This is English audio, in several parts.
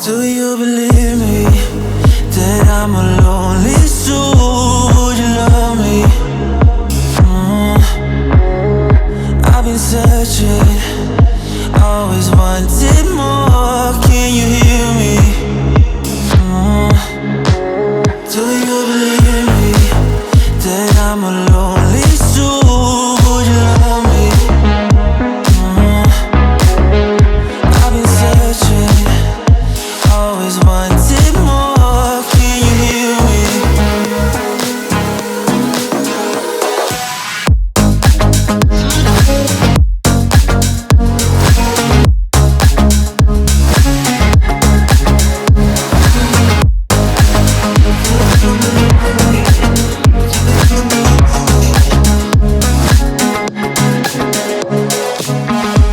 Do you believe me that I'm a lonely soul? Would you love me? I've been searching, always wanted more. Can you hear me? Do you believe me that I'm a lonely soul? Would you love me? I've been searching, always wanted more. Can you hear me?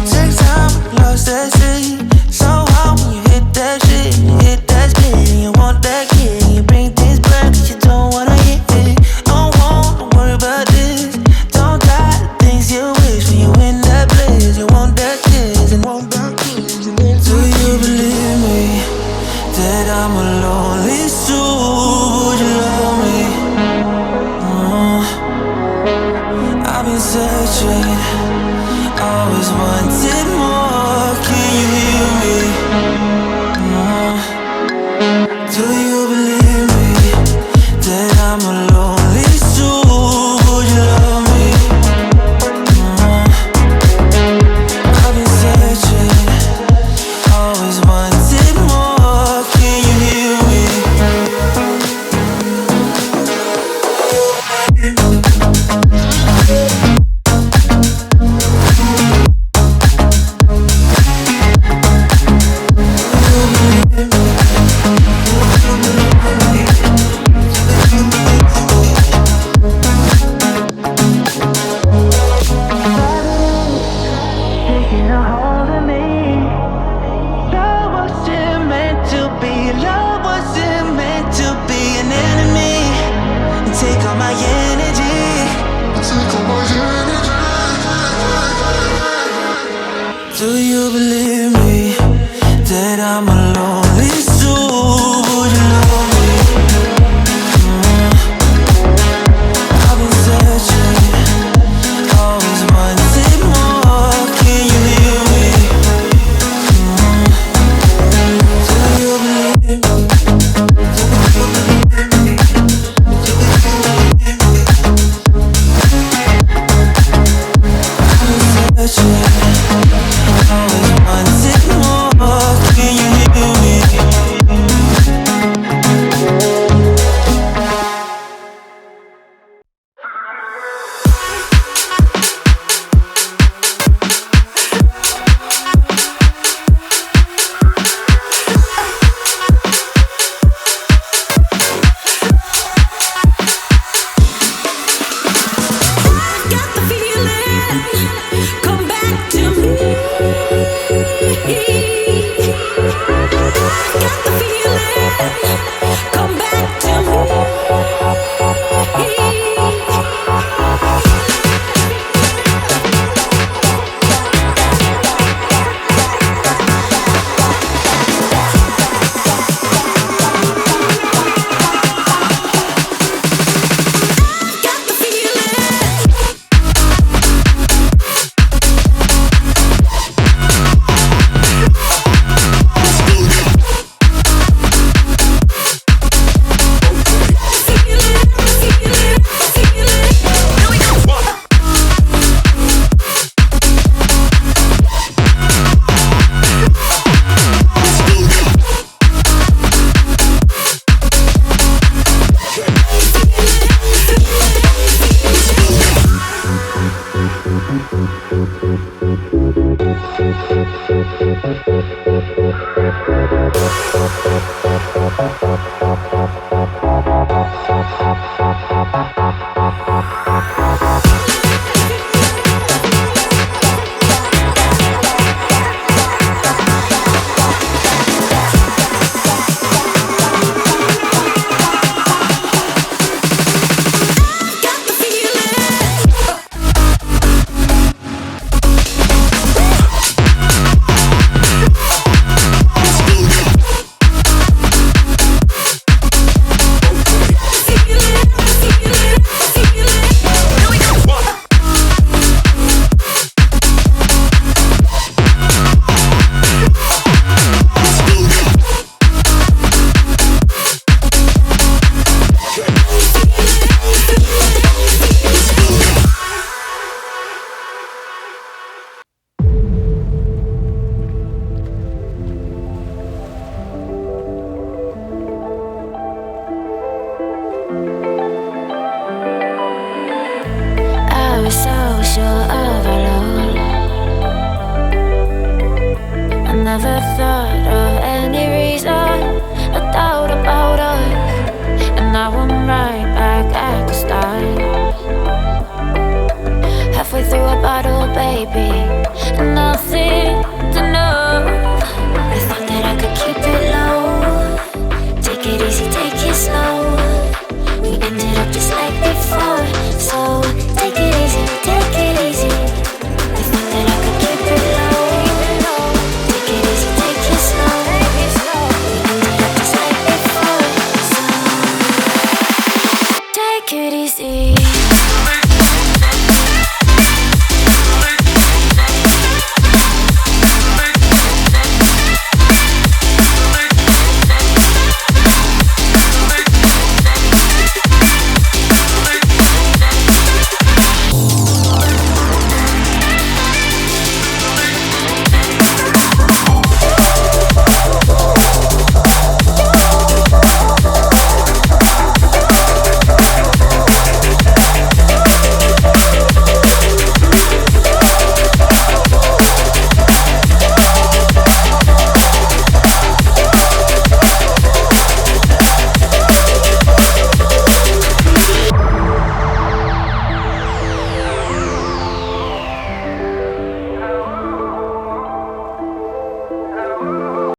Take time, lost that shit. So hard when you hit that shit. You hit that split and you want that kid. You bring things back 'cause you don't wanna hit it. Don't wanna worry about this. Don't die the things you wish when you in that place. You want that kiss and want that kiss. Do you believe me that I'm a lonely soul? Would you love me? I've been searching, always wanted more. Can you hear me? Do you believe me that I'm a lonely soul? Would you love me? I've been searching, always wanted more. Can you hear me? Taking a hold of me. Love wasn't meant to be. Love wasn't meant to be an enemy. You take all my energy. Do you believe me that I'm a lonely soul? Would you love me? I've been searching, always wanted more. Can you hear me? Do you believe me? I've been searching, always wanted more. Can you hear me? Got the feeling, come back to me. Got the feeling, come back to me. Got the feeling.